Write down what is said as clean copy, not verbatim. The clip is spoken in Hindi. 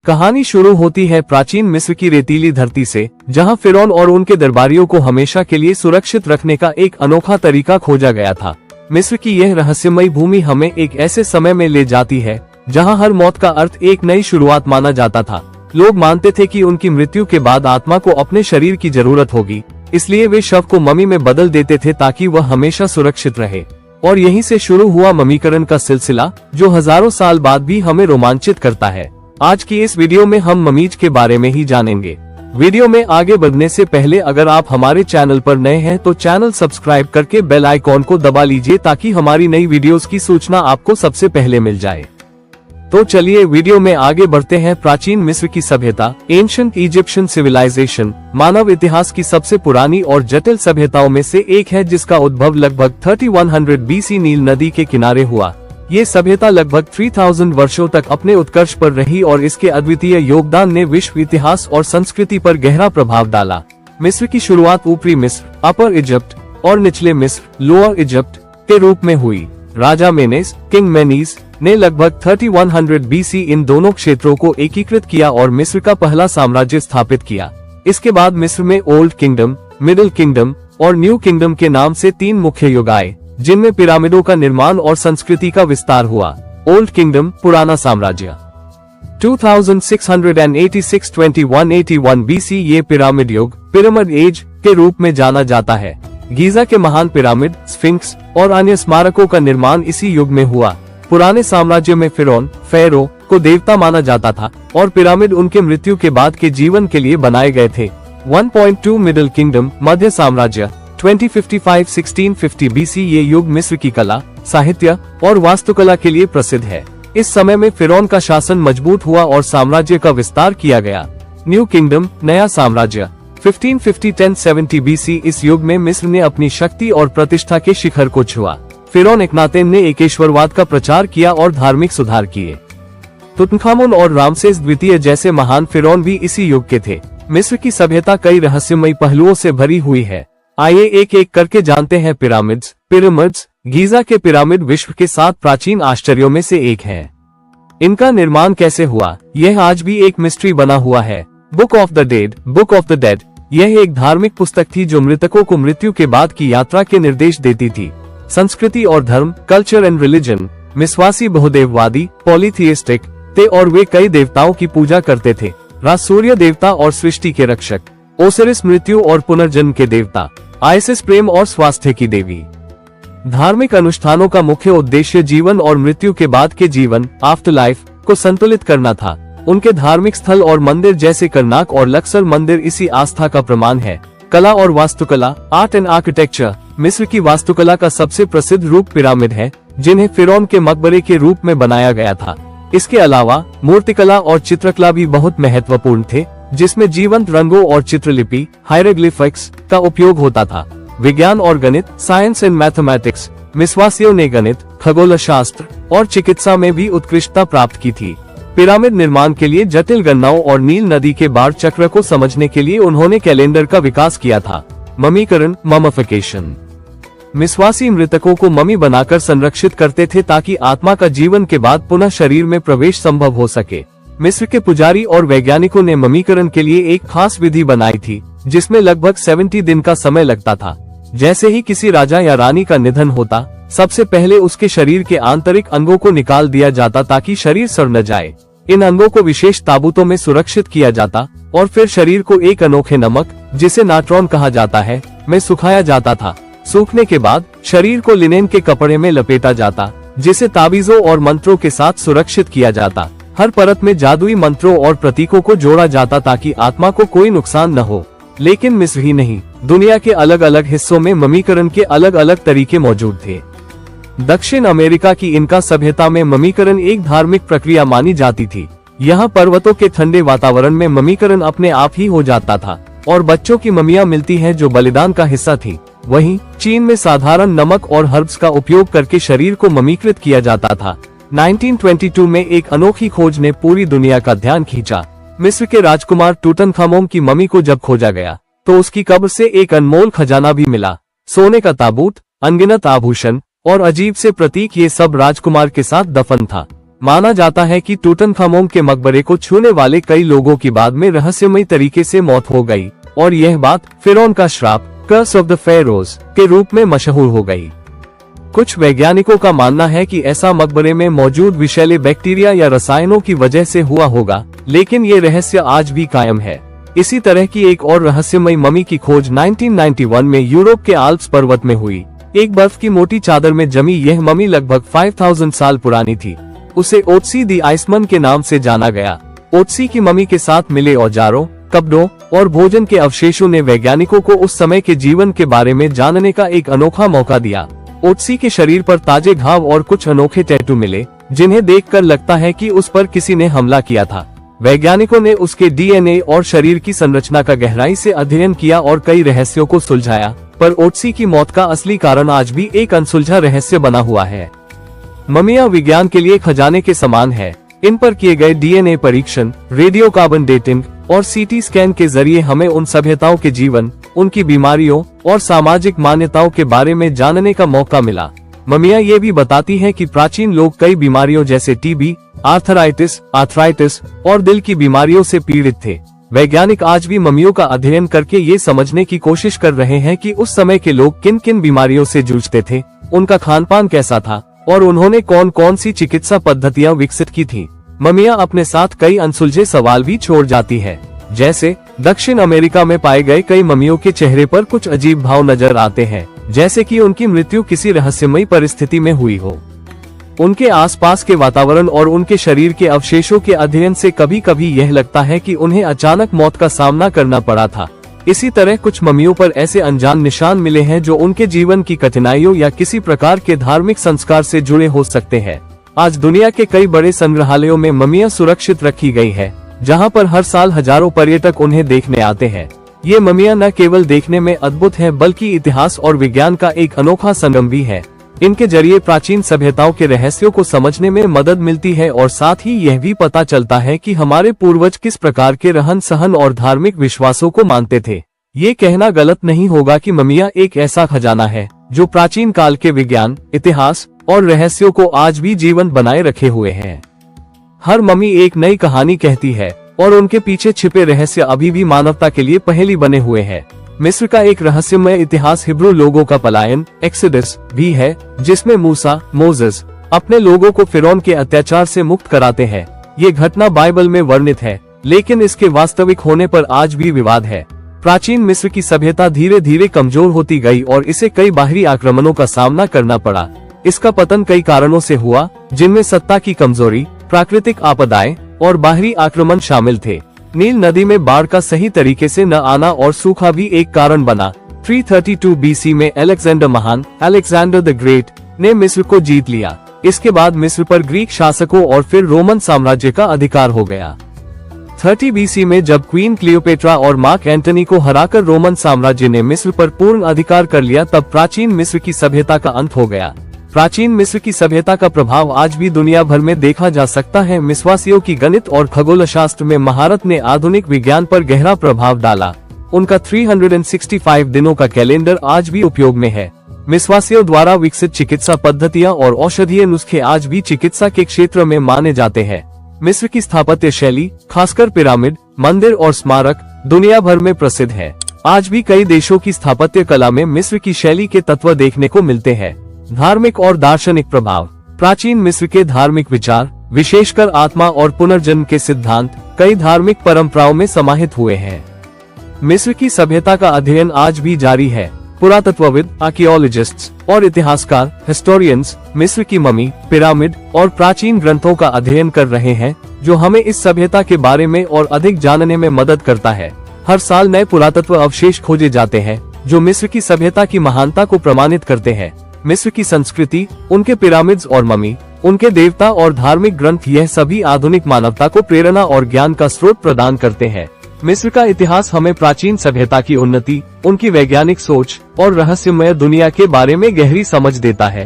कहानी शुरू होती है प्राचीन मिस्र की रेतीली धरती से, जहां फिरौन और उनके दरबारियों को हमेशा के लिए सुरक्षित रखने का एक अनोखा तरीका खोजा गया था। मिस्र की यह रहस्यमयी भूमि हमें एक ऐसे समय में ले जाती है जहां हर मौत का अर्थ एक नई शुरुआत माना जाता था। लोग मानते थे कि उनकी मृत्यु के बाद आत्मा को अपने शरीर की जरूरत होगी, इसलिए वे शव को मम्मी में बदल देते थे ताकि वह हमेशा सुरक्षित रहे। और यहीं से शुरू हुआ मम्मीकरण का सिलसिला, जो हजारों साल बाद भी हमें रोमांचित करता है। आज की इस वीडियो में हम ममीज के बारे में ही जानेंगे। वीडियो में आगे बढ़ने से पहले अगर आप हमारे चैनल पर नए हैं तो चैनल सब्सक्राइब करके बेल आइकॉन को दबा लीजिए ताकि हमारी नई वीडियोस की सूचना आपको सबसे पहले मिल जाए। तो चलिए वीडियो में आगे बढ़ते हैं। प्राचीन मिस्र की सभ्यता, एंशिएंट इजिप्शियन सिविलाइजेशन, मानव इतिहास की सबसे पुरानी और जटिल सभ्यताओं में से एक है, जिसका उद्भव लगभग 3100 बीसी नील नदी के किनारे हुआ। ये सभ्यता लगभग 3000 वर्षों तक अपने उत्कर्ष पर रही और इसके अद्वितीय योगदान ने विश्व इतिहास और संस्कृति पर गहरा प्रभाव डाला। मिस्र की शुरुआत ऊपरी मिस्र, अपर इजिप्ट, और निचले मिस्र, लोअर इजिप्ट, के रूप में हुई। राजा मेनेस, किंग मेनीस, ने लगभग 3100 बीसी इन दोनों क्षेत्रों को एकीकृत किया और मिस्र का पहला साम्राज्य स्थापित किया। इसके बाद मिस्र में ओल्ड किंगडम, मिडिल किंगडम और न्यू किंगडम के नाम से 3 मुख्य युग आए, जिनमें पिरामिडों का निर्माण और संस्कृति का विस्तार हुआ। ओल्ड किंगडम, पुराना साम्राज्य, 2686-2181 बीसी, ये पिरामिड युग, पिरामिड एज के रूप में जाना जाता है। गीजा के महान पिरामिड, स्फिंक्स और अन्य स्मारकों का निर्माण इसी युग में हुआ। पुराने साम्राज्य में फिरौन, फेरो को देवता माना जाता था और पिरामिड उनके मृत्यु के बाद के जीवन के लिए बनाए गए थे। 1.2 मिडिल किंगडम, मध्य साम्राज्य, 2055-1650 बीसी, ये युग मिस्र की कला, साहित्य और वास्तुकला के लिए प्रसिद्ध है। इस समय में फिरौन का शासन मजबूत हुआ और साम्राज्य का विस्तार किया गया। न्यू किंगडम, नया साम्राज्य, 1550-1070 बीसी, इस युग में मिस्र ने अपनी शक्ति और प्रतिष्ठा के शिखर को छुआ। फिरौन एखनातेन ने एकेश्वरवाद का प्रचार किया और धार्मिक सुधार किए। तुतनखामुन और रामसेस द्वितीय जैसे महान फिरौन भी इसी युग के थे। मिस्र की सभ्यता कई रहस्यमयी पहलुओं से भरी हुई है। आइए एक एक करके जानते हैं। पिरामिड्स। गीजा के पिरामिड विश्व के 7 प्राचीन आश्चर्यों में से एक है। इनका निर्माण कैसे हुआ, यह आज भी एक मिस्ट्री बना हुआ है। बुक ऑफ द डेड, यह एक धार्मिक पुस्तक थी जो मृतकों को मृत्यु के बाद की यात्रा के निर्देश देती थी। संस्कृति और धर्म, कल्चर एंड रिलीजन, मिस्वासी बहुदेववादी, पॉलीथियस्टिक थे और वे कई देवताओं की पूजा करते थे। रा सूर्य देवता और सृष्टि के रक्षक, ओसिरिस मृत्यु और पुनर्जन्म के देवता, आइसिस प्रेम और स्वास्थ्य की देवी। धार्मिक अनुष्ठानों का मुख्य उद्देश्य जीवन और मृत्यु के बाद के जीवन, आफ्टर लाइफ, को संतुलित करना था। उनके धार्मिक स्थल और मंदिर जैसे करनाक और लक्सर मंदिर इसी आस्था का प्रमाण है। कला और वास्तुकला, आर्ट एंड आर्किटेक्चर, मिस्र की वास्तुकला का सबसे प्रसिद्ध रूप पिरामिड है, जिन्हें फिरौन के मकबरे के रूप में बनाया गया था। इसके अलावा मूर्तिकला और चित्रकला भी बहुत महत्वपूर्ण थे, जिसमें जीवंत रंगों और चित्रलिपि, हायरोग्लिफिक्स, का उपयोग होता था। विज्ञान और गणित, साइंस एंड मैथमेटिक्स, मिस्वासियों ने गणित, खगोल शास्त्र और चिकित्सा में भी उत्कृष्टता प्राप्त की थी। पिरामिड निर्माण के लिए जटिल गणनाओं और नील नदी के बाढ़ चक्र को समझने के लिए उन्होंने कैलेंडर का विकास किया था। ममीकरण, ममिफिकेशन, मिस्वासी मृतकों को ममी बनाकर संरक्षित करते थे ताकि आत्मा का जीवन के बाद पुनः शरीर में प्रवेश संभव हो सके। मिस्र के पुजारी और वैज्ञानिकों ने ममीकरण के लिए एक खास विधि बनाई थी, जिसमें लगभग 70 दिन का समय लगता था। जैसे ही किसी राजा या रानी का निधन होता, सबसे पहले उसके शरीर के आंतरिक अंगों को निकाल दिया जाता ताकि शरीर सड़ न जाए। इन अंगों को विशेष ताबूतों में सुरक्षित किया जाता और फिर शरीर को एक अनोखे नमक, जिसे नाट्रॉन कहा जाता है, में सुखाया जाता था। सूखने के बाद शरीर को लिनेन के कपड़े में लपेटा जाता, जिसे ताबीजों और मंत्रों के साथ सुरक्षित किया जाता। हर परत में जादुई मंत्रों और प्रतीकों को जोड़ा जाता ताकि आत्मा को कोई नुकसान न हो। लेकिन मिस्र ही नहीं, दुनिया के अलग अलग हिस्सों में ममीकरण के अलग अलग तरीके मौजूद थे। दक्षिण अमेरिका की इनका सभ्यता में ममीकरण एक धार्मिक प्रक्रिया मानी जाती थी। यहाँ पर्वतों के ठंडे वातावरण में ममीकरण अपने आप ही हो जाता था और बच्चों की ममियाँ मिलती हैं जो बलिदान का हिस्सा थी। वहीं चीन में साधारण नमक और हर्ब्स का उपयोग करके शरीर को ममीकृत किया जाता था। 1922 में एक अनोखी खोज ने पूरी दुनिया का ध्यान खींचा। मिस्र के राजकुमार टूटनखामुन की ममी को जब खोजा गया तो उसकी कब्र से एक अनमोल खजाना भी मिला। सोने का ताबूत, अनगिनत आभूषण और अजीब से प्रतीक, ये सब राजकुमार के साथ दफन था। माना जाता है कि टूटनखामुन के मकबरे को छूने वाले कई लोगों की बाद में रहस्यमयी तरीके से मौत हो गई और यह बात फिरौन का श्राप, कर्स ऑफ द फेरोज के रूप में मशहूर हो गई। कुछ वैज्ञानिकों का मानना है कि ऐसा मकबरे में मौजूद विषैले बैक्टीरिया या रसायनों की वजह से हुआ होगा, लेकिन ये रहस्य आज भी कायम है। इसी तरह की एक और रहस्यमयी मम्मी की खोज 1991 में यूरोप के आल्प्स पर्वत में हुई। एक बर्फ की मोटी चादर में जमी यह मम्मी लगभग 5000 साल पुरानी थी। उसे ओत्सी दी आइसमन के नाम से जाना गया। ओत्सी की मम्मी के साथ मिले औजारों, कपड़ों और भोजन के अवशेषों ने वैज्ञानिकों को उस समय के जीवन के बारे में जानने का एक अनोखा मौका दिया। ओत्सी के शरीर पर ताजे घाव और कुछ अनोखे टैटू मिले, जिन्हें देखकर लगता है कि उस पर किसी ने हमला किया था। वैज्ञानिकों ने उसके डीएनए और शरीर की संरचना का गहराई से अध्ययन किया और कई रहस्यों को सुलझाया, पर ओत्सी की मौत का असली कारण आज भी एक अनसुलझा रहस्य बना हुआ है। मम्मियां विज्ञान के लिए खजाने के समान है। इन पर किए गए डीएनए परीक्षण, रेडियो कार्बन डेटिंग और सीटी स्कैन के जरिए हमें उन सभ्यताओं के जीवन, उनकी बीमारियों और सामाजिक मान्यताओं के बारे में जानने का मौका मिला। मम्मियां ये भी बताती हैं कि प्राचीन लोग कई बीमारियों जैसे टीबी, आर्थराइटिस और दिल की बीमारियों से पीड़ित थे। वैज्ञानिक आज भी मम्मियों का अध्ययन करके ये समझने की कोशिश कर रहे हैं कि उस समय के लोग किन किन बीमारियों से जूझते थे, उनका खान पान कैसा था और उन्होंने कौन कौन सी चिकित्सा पद्धतियां विकसित की थी। मम्मियां अपने साथ कई अनसुलझे सवाल भी छोड़ जाती है, जैसे दक्षिण अमेरिका में पाए गए कई मम्मियों के चेहरे पर कुछ अजीब भाव नजर आते हैं, जैसे कि उनकी मृत्यु किसी रहस्यमयी परिस्थिति में हुई हो। उनके आसपास के वातावरण और उनके शरीर के अवशेषों के अध्ययन से कभी कभी यह लगता है कि उन्हें अचानक मौत का सामना करना पड़ा था। इसी तरह कुछ मम्मियों पर ऐसे अनजान निशान मिले हैं जो उनके जीवन की कठिनाइयों या किसी प्रकार के धार्मिक संस्कार से जुड़े हो सकते हैं। आज दुनिया के कई बड़े संग्रहालयों में मम्मियां सुरक्षित रखी गई है, जहां पर हर साल हजारों पर्यटक उन्हें देखने आते हैं। ये मम्मियां न केवल देखने में अद्भुत हैं, बल्कि इतिहास और विज्ञान का एक अनोखा संगम भी है। इनके जरिए प्राचीन सभ्यताओं के रहस्यों को समझने में मदद मिलती है और साथ ही यह भी पता चलता है कि हमारे पूर्वज किस प्रकार के रहन सहन और धार्मिक विश्वासों को मानते थे। ये कहना गलत नहीं होगा कि मम्मियां एक ऐसा खजाना है जो प्राचीन काल के विज्ञान, इतिहास और रहस्यों को आज भी जीवंत बनाए रखे हुए हैं। हर मम्मी एक नई कहानी कहती है और उनके पीछे छिपे रहस्य अभी भी मानवता के लिए पहेली बने हुए हैं। मिस्र का एक रहस्यमय इतिहास हिब्रू लोगों का पलायन, एक्सोडस भी है, जिसमें मूसा, मोसेस अपने लोगों को फिरौन के अत्याचार से मुक्त कराते हैं। ये घटना बाइबल में वर्णित है, लेकिन इसके वास्तविक होने पर आज भी विवाद है। प्राचीन मिस्र की सभ्यता धीरे धीरे कमजोर होती गई और इसे कई बाहरी आक्रमणों का सामना करना पड़ा। इसका पतन कई कारणों से हुआ, जिनमें सत्ता की कमजोरी, प्राकृतिक आपदाएं और बाहरी आक्रमण शामिल थे। नील नदी में बाढ़ का सही तरीके से न आना और सूखा भी एक कारण बना। 332 BC में अलेक्जेंडर महान, अलेक्जेंडर द ग्रेट ने मिस्र को जीत लिया। इसके बाद मिस्र पर ग्रीक शासकों और फिर रोमन साम्राज्य का अधिकार हो गया। 30 BC में जब क्वीन क्लियोपेट्रा और मार्क एंटनी को हराकर रोमन साम्राज्य ने मिस्र पर पूर्ण अधिकार कर लिया, तब प्राचीन मिस्र की सभ्यता का अंत हो गया। प्राचीन मिस्र की सभ्यता का प्रभाव आज भी दुनिया भर में देखा जा सकता है। मिस्रवासियों की गणित और खगोल शास्त्र में महारत ने आधुनिक विज्ञान पर गहरा प्रभाव डाला। उनका 365 दिनों का कैलेंडर आज भी उपयोग में है। मिस्रवासियों द्वारा विकसित चिकित्सा पद्धतियां और औषधीय नुस्खे आज भी चिकित्सा के क्षेत्र में माने जाते हैं। मिस्र की स्थापत्य शैली, खासकर पिरामिड, मंदिर और स्मारक, दुनिया भर में प्रसिद्ध है। आज भी कई देशों की स्थापत्य कला में मिस्र की शैली के तत्व देखने को मिलते हैं। धार्मिक और दार्शनिक प्रभाव, प्राचीन मिस्र के धार्मिक विचार, विशेषकर आत्मा और पुनर्जन्म के सिद्धांत, कई धार्मिक परंपराओं में समाहित हुए हैं। मिस्र की सभ्यता का अध्ययन आज भी जारी है। पुरातत्वविद, आर्कियोलॉजिस्ट्स और इतिहासकार, हिस्टोरियंस मिस्र की मम्मी, पिरामिड और प्राचीन ग्रंथों का अध्ययन कर रहे हैं, जो हमें इस सभ्यता के बारे में और अधिक जानने में मदद करता है। हर साल नए पुरातत्व अवशेष खोजे जाते हैं, जो मिस्र की सभ्यता की महानता को प्रमाणित करते हैं। मिस्र की संस्कृति, उनके पिरामिड्स और मम्मी, उनके देवता और धार्मिक ग्रंथ, यह सभी आधुनिक मानवता को प्रेरणा और ज्ञान का स्रोत प्रदान करते हैं। मिस्र का इतिहास हमें प्राचीन सभ्यता की उन्नति, उनकी वैज्ञानिक सोच और रहस्यमय दुनिया के बारे में गहरी समझ देता है।